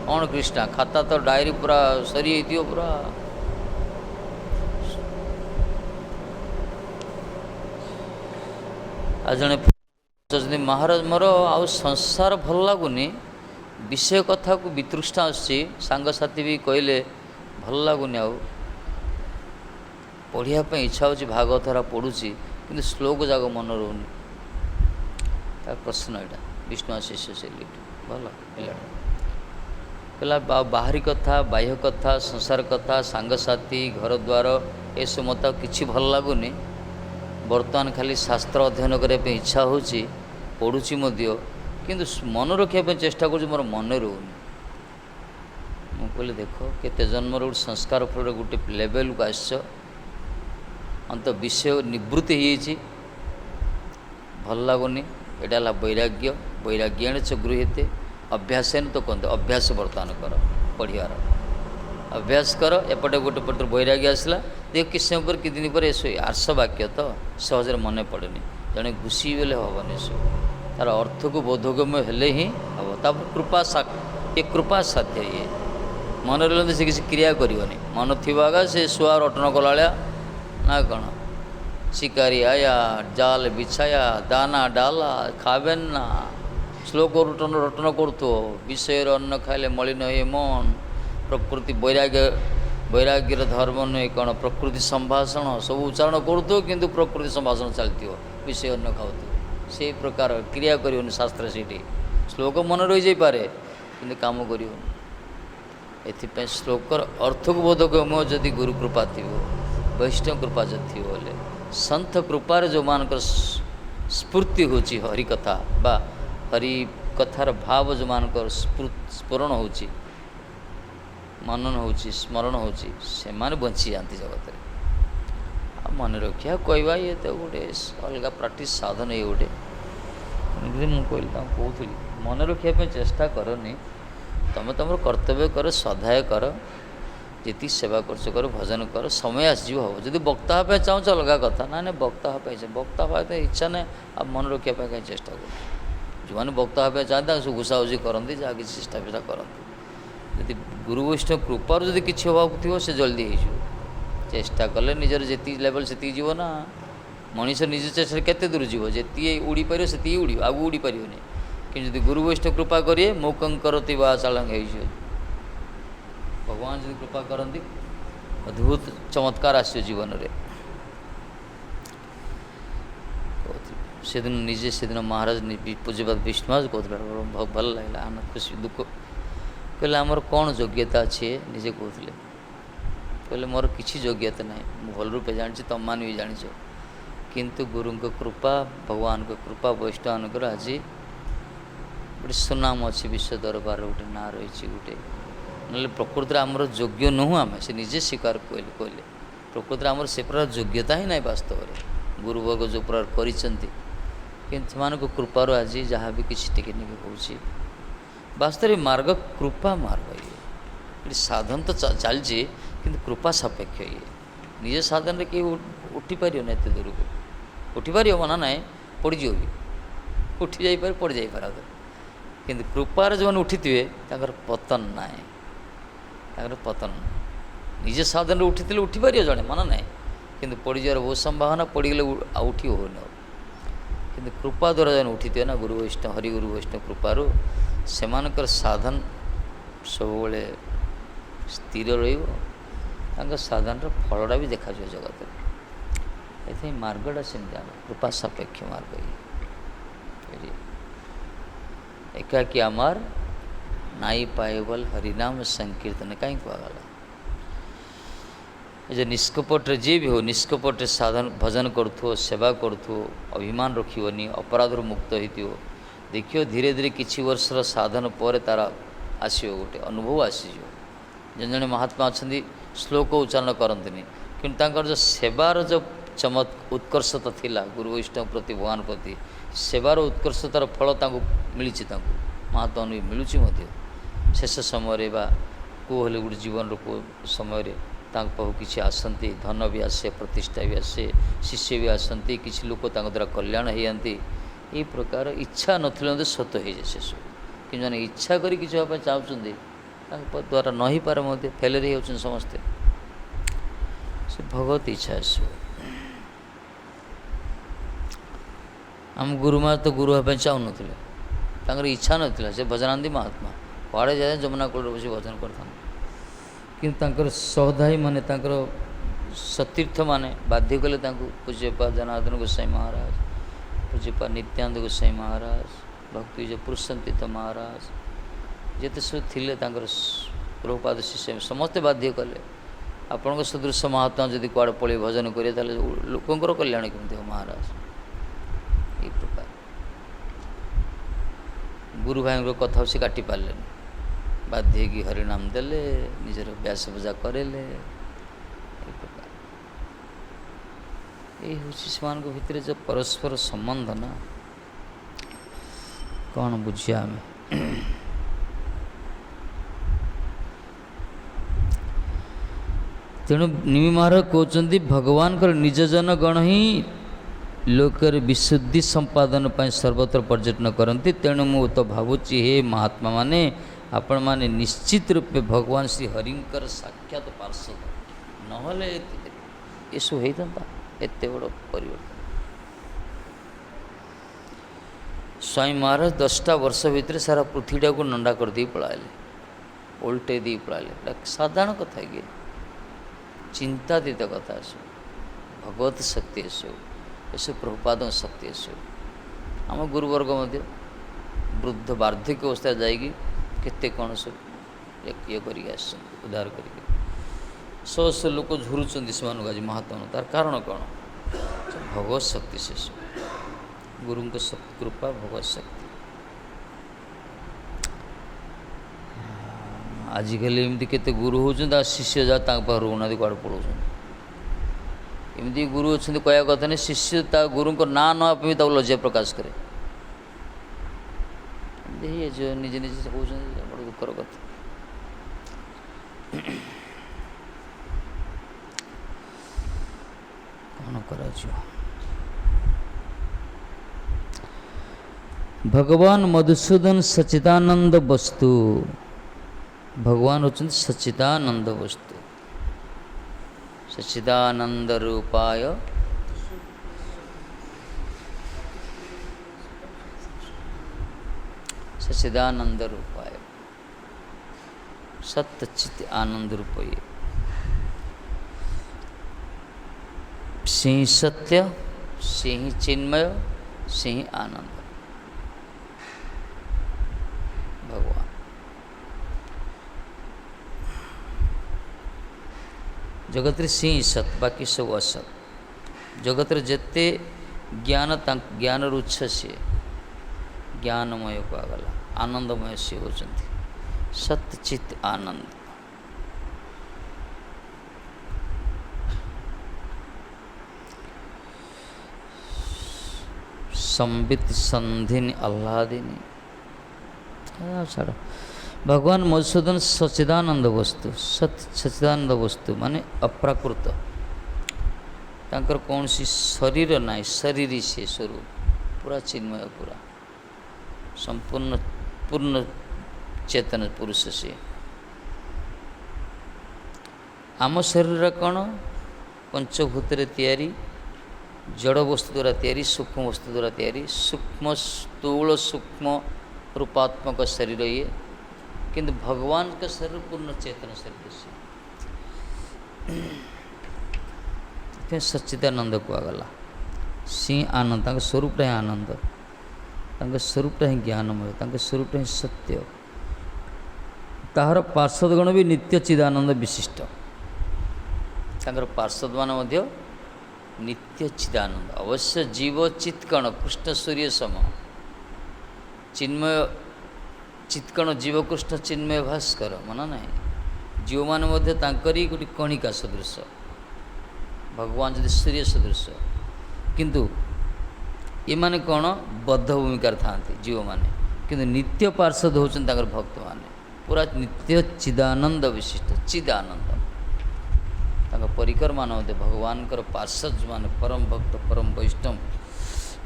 Speaker 1: कौन कृष्णा खाता तो डायरी पूरा सरी पूरा आज जने महाराज मोर आउ संसार भल लगुनि विषय कथा को वितृष्णा आंगसाथी भी कहले भल लगुनि आउ पढ़िया इच्छा हो भागवतरा पढ़ुची कि श्लोक जाक मन रोनी प्रश्न यहाँ विष्णु शिष्य से भल कहला बाहरी कथा बाह्य कथा संसार कथा सांगसाथी घर द्वार ये सब मत कि भल लगुनि बर्तमान खाली शास्त्र अध्ययन करने इच्छा हो पढ़ुची किंतु मन रखा चेष्टा कर मोर मन रोनी मुझे कहली देख केते जन्म गोटे संस्कार फल गोटे लेवल को आस अंत विषय निवृत्ति हो भल लगुनि यहाँ वैराग्य वैराग्यण च गृह्यते अभ्यासन तो कहते अभ्यास बर्तमान कर पढ़ियार अभ्यास कर एपटे गोटे पट वैराग्य आसला देख किस समय पर कि दिन पर आर्ष वाक्य तो सहज मन पड़ेनि जड़े घुषी बेले हेनी सब तार अर्थ को बोधगम्य हेले ही हम तापर कृपा ये कृपा साध्य ये मन रही से किसी क्रिया करनी मन थी आगा से शुआ रटन कला ना कौन शिकारी आया जाल बिछाया दाना डाला खावेन ना श्लोक रटन रटन करतो विषय अन्न खाइले मलिन हे मन प्रकृति वैराग्य वैराग्यर धर्म नुहे कौन प्रकृति संभाषण सब उच्चारण करतो किंतु प्रकृति संभाषण चलती विषय अन्न खाऊ से प्रकार क्रिया कर शास्त्र से श्लोक मन रही जापे कि कम कर श्लोकर अर्थ को बोधक मो जदि गुरु कृपा थी वैष्णव कृपा जब थी बोले संत कृपार जो मान स्फूर्ति हो हरिकथा बा हरि कथार भाव जो मान स्फुरण हो मनन हो स्मरण हो बंची जाती जगत में मन रखा कहवा ये तो गोटे अलग प्राक्टिस साधन ये गोटे मुझे कहली मन रखापी चेष्टा करनी तुम तुम कर्तव्य कर स्वाध्याय कर ଯେତିକି ସେବା କରୁଛ କର, ଭଜନ କର, ସମୟ ଆସିଯିବ ହେବ। ଯଦି ବକ୍ତା ହେବା ପାଇଁ ଚାହୁଁଛ ଅଲଗା କଥା, ନା ନାଇଁ ବକ୍ତା ହେବା ପାଇଁ ବକ୍ତା ହେବା ପାଇଁ ଇଚ୍ଛା ନାହିଁ, ଆଉ ମନେ ରଖିବା ପାଇଁ କାହିଁ ଚେଷ୍ଟା କରୁ। ଯେଉଁମାନେ ବକ୍ତା ହେବା ପାଇଁ ଚାହାନ୍ତି ତାଙ୍କୁ ସବୁ ଘୁଷାଘୁଷି କରନ୍ତି, ଯାହା କିଛି ଚେଷ୍ଟା ଫେଷ୍ଟା କରନ୍ତି। ଯଦି ଗୁରୁ ବୈଷ୍ଣବ କୃପାରୁ ଯଦି କିଛି ହେବାକୁ ଥିବ ସେ ଜଲ୍ଦି ହେଇଯିବ। ଚେଷ୍ଟା କଲେ ନିଜର ଯେତିକି ଲେଭେଲ୍ ସେତିକି ଯିବ ନା। ମଣିଷ ନିଜ ଚେଷ୍ଟାରେ କେତେ ଦୂର ଯିବ? ଯେତିକି ଉଡ଼ିପାରିବ ସେତିକି ଉଡ଼ିବ, ଆଗକୁ ଉଡ଼ିପାରିବନି। କିନ୍ତୁ ଯଦି ଗୁରୁ ବୈଷ୍ଣବ କୃପା କରିବେ ମୂକଂ କରତି ବାଚାଳଂ ହେଇଯିବ। ଭଗବାନ ଯଦି କୃପା କରନ୍ତି ଅଦ୍ଭୁତ ଚମତ୍କାର ଆସିବ ଜୀବନରେ। ସେଦିନ ନିଜେ ସେଦିନ ମହାରାଜ ପୂଜ୍ୟପାଦ ବିଷ୍ଣୁରାଜ କହୁଥିଲେ, ଭଲ ଲାଗିଲା, ଆମେ ଖୁସି ଦୁଃଖ। କହିଲେ ଆମର କ'ଣ ଯୋଗ୍ୟତା ଅଛି? ନିଜେ କହୁଥିଲେ, କହିଲେ ମୋର କିଛି ଯୋଗ୍ୟତା ନାହିଁ, ମୁଁ ଭଲ ରୂପେ ଜାଣିଛି, ତମମାନେ ବି ଜାଣିଛ। କିନ୍ତୁ ଗୁରୁଙ୍କ କୃପା, ଭଗବାନଙ୍କ କୃପା, ବୈଷ୍ଣବଙ୍କର ଆଜି ଗୋଟେ ସୁନାମ ଅଛି ବିଶ୍ୱ ଦରବାରରେ, ଗୋଟେ ନାଁ ରହିଛି ଗୋଟେ। ନହେଲେ ପ୍ରକୃତିରେ ଆମର ଯୋଗ୍ୟ ନୁହଁ ଆମେ, ସେ ନିଜେ ସ୍ୱୀକାର କହିଲେ ପ୍ରକୃତିରେ ଆମର ସେ ପ୍ରକାର ଯୋଗ୍ୟତା ହିଁ ନାହିଁ ବାସ୍ତବରେ। ଗୁରୁବର୍ଗ ଯେଉଁ ପ୍ରକାର କରିଛନ୍ତି, କିନ୍ତୁ ସେମାନଙ୍କ କୃପାରୁ ଆଜି ଯାହା ବି କିଛି ଟିକେ ଟିକେ ହେଉଛି। ବାସ୍ତବରେ ମାର୍ଗ କୃପା ମାର୍ଗ, ଏଠି ସାଧନ ତ ଚାଲିଛି କିନ୍ତୁ କୃପା ସାପେକ୍ଷ। ନିଜ ସାଧନରେ କେହି ଉଠିପାରିବନି ଏତେ ଦୂରକୁ। ଉଠିପାରିବ ମନା ନାହିଁ, ପଡ଼ିଯିବ ବି, ଉଠି ଯାଇପାରେ ପଡ଼ି ଯାଇପାରେ। କିନ୍ତୁ କୃପାରେ ଯେଉଁମାନେ ଉଠିଥିବେ ତାଙ୍କର ପତନ ନାହିଁ, ତାଙ୍କର ପତନ ନାହିଁ। ନିଜେ ସାଧନରେ ଉଠିଥିଲେ ଉଠିପାରିବ ଜଣେ, ମନା ନାହିଁ, କିନ୍ତୁ ପଡ଼ିଯିବାର ବହୁତ ସମ୍ଭାବନା, ପଡ଼ିଗଲେ ଆଉ ଉଠି ହେଉନି। କିନ୍ତୁ କୃପା ଦ୍ୱାରା ଜଣେ ଉଠିଥିବେ ନା, ଗୁରୁ ବୈଷ୍ଣବ, ହରିଗୁରୁ ବୈଷ୍ଣବ କୃପାରୁ, ସେମାନଙ୍କର ସାଧନ ସବୁବେଳେ ସ୍ଥିର ରହିବ। ତାଙ୍କ ସାଧନର ଫଳଟା ବି ଦେଖାଯିବ ଜଗତରେ। ଏଥିପାଇଁ ମାର୍ଗଟା ସେମିତି ଆମ କୃପା ସାପେକ୍ଷ ମାର୍ଗ। ଏକାକି ଆମର ନାଇଁ ପାଇବଲ ହରିନାମ ସଂକୀର୍ତ୍ତନ କାହିଁ କୁହାଗଲା? ଏ ଯେ ନିଷ୍କପଟରେ ଯିଏ ବି ହଉ, ନିଷ୍କପଟରେ ସାଧନ ଭଜନ କରୁଥିବ, ସେବା କରୁଥିବ, ଅଭିମାନ ରଖିବନି, ଅପରାଧରୁ ମୁକ୍ତ ହେଇଥିବ, ଦେଖିବ ଧୀରେ ଧୀରେ କିଛି ବର୍ଷର ସାଧନ ପରେ ତାର ଆସିବ ଗୋଟେ ଅନୁଭବ ଆସିଯିବ। ଜଣେ ଜଣେ ମହାତ୍ମା ଅଛନ୍ତି ଶ୍ଲୋକ ଉଚ୍ଚାରଣ କରନ୍ତିନି, କିନ୍ତୁ ତାଙ୍କର ଯେଉଁ ସେବାର ଯେଉଁ ଉତ୍କର୍ଷତା ଥିଲା ଗୁରୁ ବୈଷ୍ଣବ ପ୍ରତି, ଭଗବାନ ପ୍ରତି, ସେବାର ଉତ୍କର୍ଷତାର ଫଳ ତାଙ୍କୁ ମିଳିଛି, ତାଙ୍କୁ ମହାତ୍ମା ବି ମିଳୁଛି ମଧ୍ୟ। ଶେଷ ସମୟରେ ବା କେଉଁ ହେଲେ ଗୋଟେ ଜୀବନର କେଉଁ ସମୟରେ ତାଙ୍କ ପାଖକୁ କିଛି ଆସନ୍ତି, ଧନ ବି ଆସେ, ପ୍ରତିଷ୍ଠା ବି ଆସେ, ଶିଷ୍ୟ ବି ଆସନ୍ତି, କିଛି ଲୋକ ତାଙ୍କ ଦ୍ୱାରା କଲ୍ୟାଣ ହେଇଯାନ୍ତି। ଏହି ପ୍ରକାର ଇଚ୍ଛା ନଥିଲେ ମଧ୍ୟ ସ୍ୱତ ହେଇଯାଏ ସେସବୁ। କିନ୍ତୁ ଜଣେ ଇଚ୍ଛା କରି କିଛି ହେବା ପାଇଁ ଚାହୁଁଛନ୍ତି, ତାଙ୍କ ଦ୍ୱାରା ନ ହେଇପାରେ ମଧ୍ୟ, ଫେଲର ହେଇଯାଉଛନ୍ତି ସମସ୍ତେ। ସେ ଭଗବତ ଇଚ୍ଛା ଆସିବ। ଆମ ଗୁରୁମା ତ ଗୁରୁ ହେବା ପାଇଁ ଚାହୁଁନଥିଲେ, ତାଙ୍କର ଇଚ୍ଛା ନଥିଲା। ସେ ଭଜନାନନ୍ଦୀ ମହାତ୍ମା କୁଆଡ଼େ ଯାଏ ଯମୁନା କୂଳରେ ବସି ଭଜନ କରିଥାନ୍ତି। କିନ୍ତୁ ତାଙ୍କର ସହଧାଇ ମାନେ, ତାଙ୍କର ସତୀର୍ଥମାନେ ବାଧ୍ୟ କଲେ ତାଙ୍କୁ। ପୂଜ୍ୟପାଦ ଜନାର୍ଦ୍ଦନ ଗୋସ୍ୱାମୀ ମହାରାଜ, ପୂଜ୍ୟପାଦ ନିତ୍ୟାନନ୍ଦ ଗୋସ୍ୱାମୀ ମହାରାଜ, ଭକ୍ତି ବିଜୟ ପୁରୁଷୋତ୍ତମ ମହାରାଜ, ଯେତେ ସବୁ ଥିଲେ ତାଙ୍କର ପ୍ରଭୁପାଦ ଶିଷ୍ୟ, ସମସ୍ତେ ବାଧ୍ୟ କଲେ। ଆପଣଙ୍କ ସଦୃଶ ମହାତ୍ମା ଯଦି କୁଆଡ଼େ ପଳେଇ ଭଜନ କରିବେ, ତାହେଲେ ଲୋକଙ୍କର କଲ୍ୟାଣ କେମିତି ହେବ ମହାରାଜ? এই ପ୍ରକାର ଗୁରୁ ଭାଇଙ୍କର କଥା ସେ କାଟି ପାରିଲେନି, ବାଧ୍ୟ ହେଇକି ହରିନାମ ଦେଲେ, ନିଜର ବ୍ୟାସ ପୂଜା କରେଇଲେ। এই ପ୍ରକାର ଏଇ ହେଉଛି ସେମାନଙ୍କ ଭିତରେ ଯେଉଁ ପରସ୍ପର ସମ୍ବନ୍ଧ, ନା କ'ଣ ବୁଝିବା ଆମେ? ତେଣୁ ନିମି ମହାରାଜ କହୁଛନ୍ତି, ଭଗବାନଙ୍କର ନିଜ ଜନ ଗଣ ହିଁ ଲୋକରେ ବିଶୁଦ୍ଧି ସମ୍ପାଦନ ପାଇଁ ସର୍ବତ୍ର ପର୍ଯ୍ୟଟନ କରନ୍ତି। ତେଣୁ ମୁଁ ତ ଭାବୁଛି, ହେ ମହାତ୍ମା ମାନେ, ଆପଣମାନେ ନିଶ୍ଚିତ ରୂପେ ଭଗବାନ ଶ୍ରୀ ହରିଙ୍କର ସାକ୍ଷାତ ପାର୍ଷଦ, ନହେଲେ ଏସବୁ ହେଇଥାନ୍ତା ଏତେ ବଡ଼ ପରିବର୍ତ୍ତନ। ସ୍ୱାମୀ ମହାରାଜ 10ଟା ବର୍ଷ ଭିତରେ ସାରା ପୃଥିବୀଟାକୁ ନଣ୍ଡା କରିଦେଇ ପଳାଇଲେ, ଓଲଟେଇ ଦେଇ ପଳାଇଲେ। ସାଧାରଣ କଥା କି? ଚିନ୍ତାତୀତ କଥା ଏସବୁ, ଭଗବତ ଶକ୍ତି ଏସବୁ, ଏସବୁ ପ୍ରଭୁପାଦଙ୍କ ଶକ୍ତି ଏସବୁ। ଆମ ଗୁରୁବର୍ଗ ମଧ୍ୟ ବୃଦ୍ଧ ବାର୍ଦ୍ଧକ୍ୟ ଅବସ୍ଥାରେ ଯାଇକି କେତେ କ'ଣ ସବୁ ଇଏ କରିକି ଆସିଛନ୍ତି, ଉଦ୍ଧାର କରିକି। ଶହ ଶହ ଲୋକ ଝୁରୁଛନ୍ତି ସେମାନଙ୍କୁ ଆଜି ମହାତ୍ମା। ତାର କାରଣ କ'ଣ? ଭଗବତ ଶକ୍ତି ସେସବୁ, ଗୁରୁଙ୍କ କୃପା, ଭଗବତ ଶକ୍ତି। ଆଜିକାଲି ଏମିତି କେତେ ଗୁରୁ ହେଉଛନ୍ତି, ଆଉ ଶିଷ୍ୟ ଯାହା ତାଙ୍କ ପାଖରେ ରହୁନାହାନ୍ତି, କୁଆଡ଼େ ପଳାଉଛନ୍ତି। ଏମିତି ଗୁରୁ ଅଛନ୍ତି କହିବା କଥା ନାହିଁ, ଶିଷ୍ୟ ତା ଗୁରୁଙ୍କ ନାଁ ନେବା ପାଇଁ ତାକୁ ଲଜ୍ଜା ପ୍ରକାଶ କରେ। ଏମିତି ହେଇଯାଇଛି, ନିଜେ ନିଜେ କହୁଛନ୍ତି, ବଡ଼ ଦୁଃଖର କଥା। କ'ଣ କରାଯିବ? ଭଗବାନ ମଧୁସୂଦନ ସଚ୍ଚିଦାନନ୍ଦ ବସ୍ତୁ। ଭଗବାନ ହେଉଛନ୍ତି ସଚ୍ଚିଦାନନ୍ଦ ବସ୍ତୁ। ସଚ୍ଚିଦାନନ୍ଦ ରୂପାୟ सच्चिदानंद रूपाय सत्य चित आनंद रूपये सिंह सत्य सिंह चिन्मय सिंह आनंद भगवान। जगत सिंह सत बाकी सब असत। जगत जेते ज्ञान ज्ञान उच्छ से ज्ञानमय कहगला आनंदमय से होचंती सत्यचित आनंद। संबित संधिनी आह्लादिनी छाड़। भगवान मधुसूदन सच्चिदानंद वस्तु सच्चिदानंद वस्तु माने अप्राकृत। तांकर कौन सी शरीर नाई शरीरी से स्वरूप पूरा चिन्मय पूरा संपूर्ण पूर्ण चेतन पुरुष से। आम शरीर कौन पंचभूत तैयारी जड़ वस्तु द्वारा तैयारी सूक्ष्म वस्तु द्वारा तैयारी सूक्ष्म स्थूल सूक्ष्म रूपात्मक शरीर ये किंतु भगवान का शरीर पूर्ण चेतन शरीर से सच्चिदानंद कहगला। सिंह आनंद स्वरूप आनंद स्वरूप ही ज्ञानमय स्वरूप ही सत्य। ताहार पार्षदगण भी नित्य चिदानंद विशिष्ट। पार्षद मान नित्य चिदानंद अवश्य जीव चित्कण कृष्ण सूर्य सम चिन्मय चित्कण जीव कृष्ण चिन्मय भास्कर मन ना जीव मान गोटे कणिका सदृश भगवान जदि सूर्य सदृश किंतु ये माने कौन बद्ध भूमिकार था जीव माने किंतु नित्य पार्षद होचन भक्त माने पूरा नित्य चिदानंद विशिष्ट चिदानंद। परिकर मान भगवान पार्षद माने परम भक्त परम वैष्णव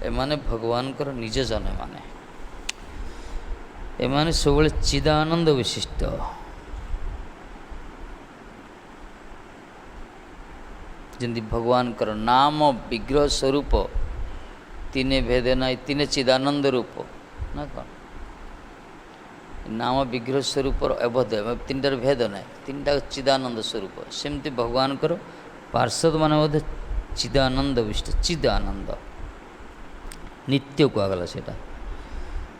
Speaker 1: एमाने भगवान निज जन माने एमाने सब चिदानंद विशिष्ट। जमी भगवान नाम विग्रह स्वरूप तीने भेद ना तीने चिदानंद रूप ना कौन नाम विग्रह स्वरूप अवध तीन टार भेद ना तीन टा चिदानंद स्वरूप सेमती भगवान पार्षद मान चिदानंद विशिष्ट चिदानंद नित्य कहगला सेटा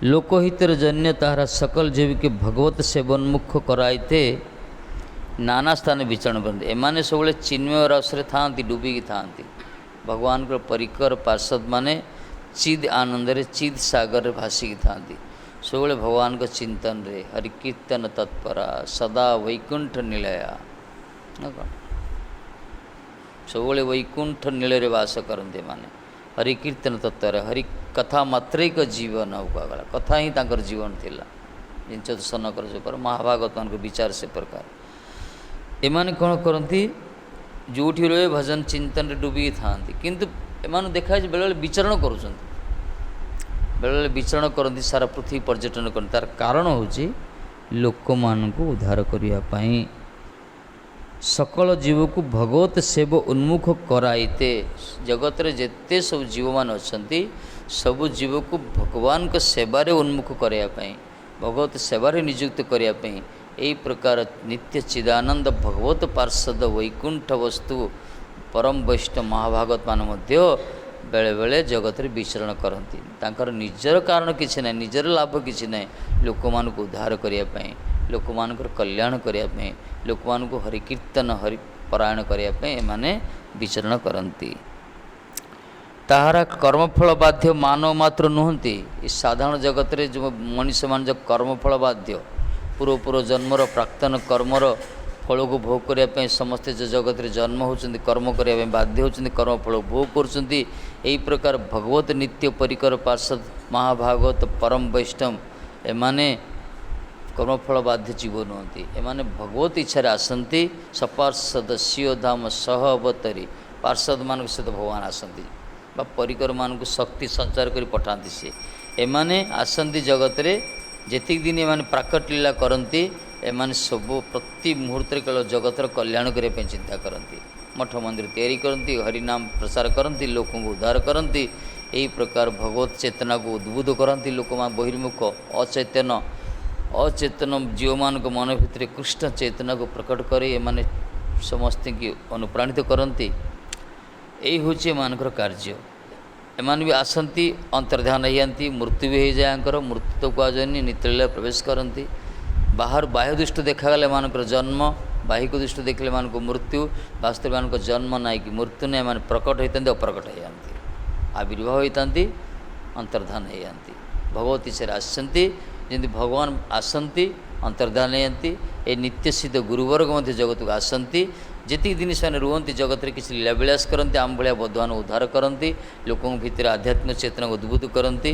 Speaker 1: लोकहितर जन्य तारा सकल जीव के भगवत सेवनमुख कराइते नाना स्थान विचरण करते एमाने सब चिन्मय रसरे था डूबिकी था भगवान परिकर पार्षद माने चिद आनंद रे चिद सागर रे भासिकी था सब भगवान को चिंतन रे हरिकीर्तन तत्परा सदा वैकुंठ निलया सब वैकुंठ निलय वास करते माने हरिकीर्तन तत्पर हरि कथा मात्रिक जीवन कहगला कथा ही तांकर जीवन थिला जिन सनकर जो महाभागवत मान विचार से प्रकार एमाने कौन करती जो रहे भजन चिंतन डूबी था किंतु एमान देखा बेले विचरण करुँच बेले विचरण करती सारा पृथ्वी पर्यटन कर तार कारण हूँ लोक मानक उद्धार करने सकल जीव को भगवत सेव उन्मुख कराइते जगत रे जेते सब जीव मान अच्छा सब जीव को भगवान को सेवार उन्मुख करने भगवत सेवार नियुक्त करने यही प्रकार नित्य चिदानंद भगवत पार्षद वैकुंठ वस्तु परम वैष्णव महाभागवत मान बेले बेले जगत रे विचरण करती निजर कारण किसी ना निजर लाभ किसी ना लोक मान उद्धार करने लोक मान कल्याण करने लोक मान हरिकीर्तन हरिपरायण करने विचरण करती। ताहारा कर्मफल बाध्य मानव मात्र नुहति साधारण जगत रे जो मनीष मान जो कर्मफल बाध्य पूर्व पूर्व जन्मर प्राक्तन कर्मर फल को भोग करने समस्ते जो जगत रे जन्म होती कर्म करने बाध्य होती कर्मफल भोग करी प्रकार भगवत नित्य परिकर पार्षद महाभागवत परम वैष्णव एमाने कर्मफल बाध्य जीव नुहति एमाने भगवत इच्छा आसती सपार्षद सियोधाम सह अवतरी पार्षद मान सहित भगवान आसती परिकर मान शक्ति संचार कर पठाती सी एमाने आसती जगत रे जेतिक दिन एमाने प्राकट लीला करती एमाने सब प्रति मुहूर्त केवल जगतर कल्याण करने चिंता करती मठ मंदिर तैयारी करती हरिनाम प्रचार करती लोक उद्धार करती यही प्रकार भगवत चेतना को उद्बुद्ध करती लोक बहिर्मुख अचेतन जीव मान मन भितर कृष्ण चेतना को प्रकट कर एमाने समस्त की अनुप्राणित करती यही हूँ एमानकर कार्य एमान भी आसती अंतर्ध्यान होती मृत्यु भी हो जाए मृत्यु तो कहुनि नित्यलीला प्रवेश करती बाहर बाह्य दृष्टि देखागले एमानकर जन्म बाहिक दृष्टि देखले मान मृत्यु वास्तव मान जन्म ना कि मृत्यु नहीं एम प्रकट होता अप्रकट हो जाती आविर्भाव होता अंतर्धान हो जाती भगवत ईश्वर आसती जमी भगवान आसती अंतर्धान होती ए नित्य सिद्ध गुरुवर्ग मध्य जगत को आसती जी दिन से रुहति जगत में किसी लीलाविलास करती आम भाया बधवान उद्धार करती लोकों भितर आध्यात्मिक चेतना को उद्बुद्ध करती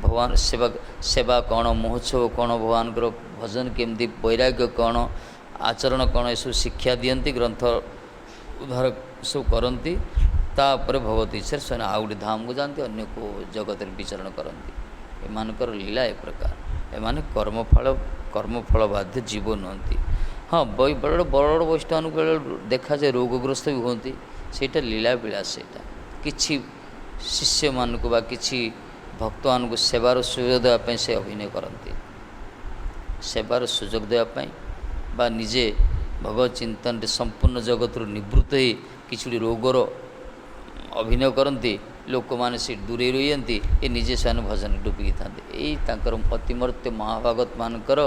Speaker 1: भगवान सेवा सेवा कौन महोत्सव कौन भगवान भजन केमती वैराग्य कौन आचरण कौन ये शिक्षा दियंती ग्रंथ उद्धार सब करती तापर भगवत ईश्वर से आउ गोटे धाम को जाती अन्य को जगत विचरण करती एमानकर लीला ए प्रकार एमाने कर्मफल बाध्य जीव नुहति हाँ बड़ बड़ वैष्णव देखा जाए रोगग्रस्त भी होती सेटा लीला विलास सेटा किछि शिष्य मान को बा किछि भक्त मान को सेवार सुयोग देवाई से अभिनय करती सेवार सुजोग देवाई बा निजे भगवत चिंतन संपूर्ण जगत निवृत्त हो किसी रोगर अभिनय करती लोक मैंने से दूरे रही ये निजे से भजन डुबिकी था यही अतिमर्त्य महाभागत मानकर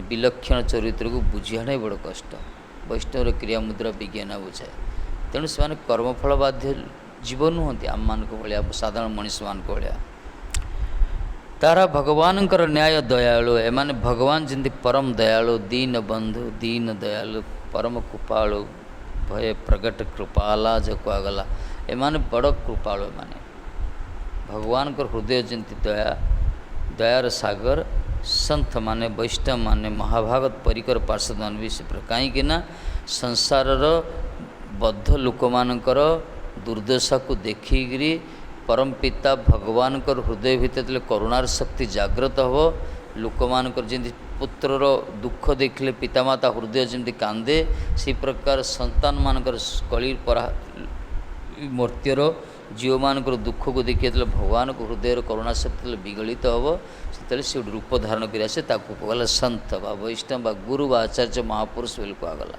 Speaker 1: विलक्षण चरित्र को बुझिया बड़ कष्ट वैष्णव क्रिया मुद्रा विज्ञान बुझाए तेणु से कर्मफल बाध्य जीव नुहति आम मान भाया साधारण मनीष मान भाया तारा भगवान न्याय दयालु एमाने भगवान जमी परम दयालु दीन बंधु दीन दयालु परम कृपालु भय प्रगट कृपाला जो कहगला एमाने बड़ कृपालु एमाने भगवान हृदय जमी दया दयार सागर संत माने वैष्णव माने महाभागत परिकर पार्षद मान भी से कहीं संसार बद्ध लोक मानकर दुर्दशा को देखिकी परम पिता भगवान हृदय भितर करुणार शक्ति जागृत हो लोक मानकर जमी पुत्रर दुख देखले पितामाता हृदय जमी कांदे से प्रकार संतान मानकर कली परा मर्त्यर जीव मानकर दुख को देखिए भगवान को हृदय करुणा शक्ति विगलित हो से रूप धारण कर आसे कहला संत बा वैष्णव बा गुरु बा आचार्य महापुरुष बोली कहगला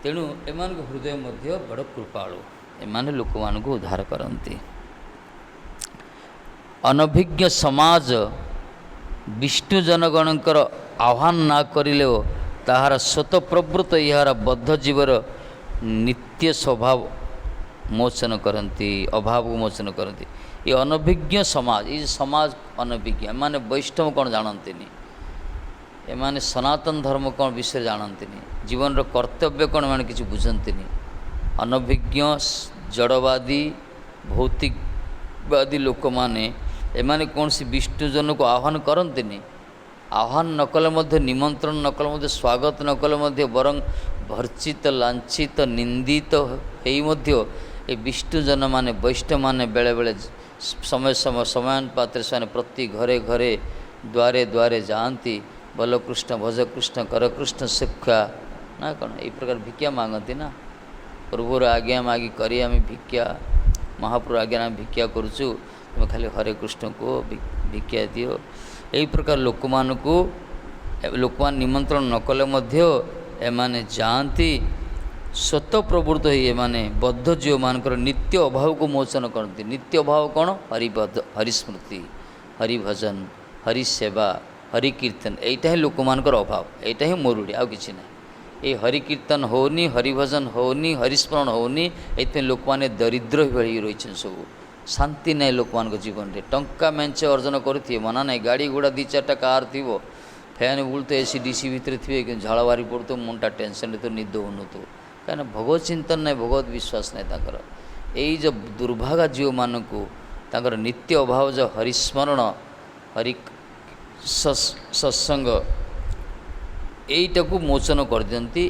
Speaker 1: तेणु एम हृदय मध्य बड़ कृपालु एमाने लोक मान को उद्धार करती अनभिज्ञ समाज विष्णु जनगणकर आह्वान ना करिले ताहार स्वतःप्रवृत्त यार बद्ध जीवर नित्य स्वभाव मोचन करती अभाव मोचन करती ये अनभिज्ञ समाज ये समाज अनभिज्ञ एमाने वैष्णव कौन जानते एमाने सनातन धर्म कौन विषय जानते जीवन कर्तव्य कौन मैंने किसी बुझंती अनभिज्ञ जड़वादी भौतिकवादी लोक माने एमाने कौन सी विष्णु जन को आह्वान करते आह्वान नकले मध्य निमंत्रण नकले मध्य स्वागत नकले मध्य बरं भर्चित लांछित निंदित हेई मध्य ये विष्णु जन माने वैष्णव माने बेले बेले समय समय समानुपात से प्रति घरे घरे द्वारे द्वारे जाती बल कृष्ण भज कृष्ण कर कृष्ण शिक्षा ना कौन ये प्रकार भिक्षा मांगती ना प्रभुर आज्ञा मागी करी आम भिक्षा महाप्रभु आज्ञा आम भिक्षा करुचु तुम खाली हरे कृष्ण को भिक्षा दियो यही प्रकार लोक मान निमंत्रण नकले मध्य एमाने जाती स्वतः प्रवृत्त ही एमाने बद्ध जीव मानकर नित्य अभाव को मोचन करती नित्य अभाव कौन हरिस्मृति हरिभजन हरिसेवा हरि कीर्तन यहीटा ही लोक मानकर अभाव यहीटा ही मरुड़ी आउ किसी ना ये हरि कीर्तन होनी हरिभजन होनी हरिस्मरण होनी ये लोक मैंने दरिद्र भाई रही सब शांति ना लोक मान जीवन में टंका मेंचे अर्जन करुवे मना ना गाड़ी घोड़ा दी चार्टा कार थी फैन बुलते एसी डीसी भितर थे कि झाड़ बारी पड़ो मुंडा टेंशन तो निद हो कहीं भगवत चिंतन ना भगवत विश्वास ना यही जो दुर्भागा जीव मान को नित्य अभाव जो हरिस्मरण हरि सत्संग यहीटा को मोचन कर दियंती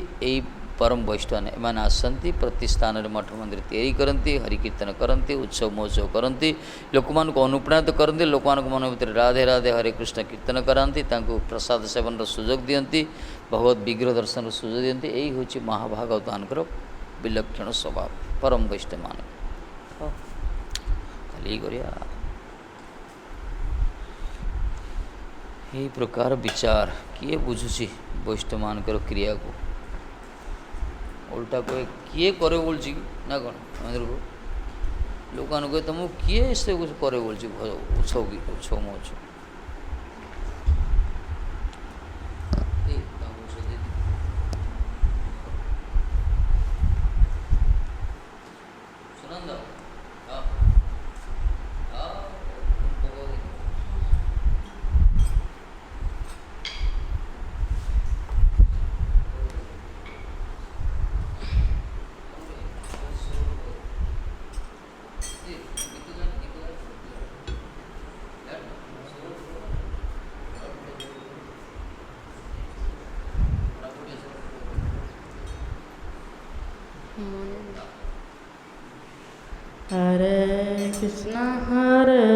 Speaker 1: परम वैष्णव एम आसती प्रति स्थान में मठ मंदिर तैयारी करती हरिकीर्तन करती उत्सव महोत्सव करती लोक मान अनुप्राणित करती लोक मन भर राधे राधे हरे कृष्ण कीर्तन कराती प्रसाद सेवन सुजोग दियंती भगवत विग्रह दर्शन सुजोग दियंती यही हूँ महाभागवत मानकर विलक्षण स्वभाव परम वैष्णव मान खाली करिया यही प्रकार विचार किए बुझुची वैष्णव मानकर क्रिया को उल्टा कहे किए करे बोलছি ना कौन मंदिर को लोक कहे तुमको किए से कुछ करे बोलছি उत्सव की उत्सव महोत्सव
Speaker 2: Hare Krishna Hare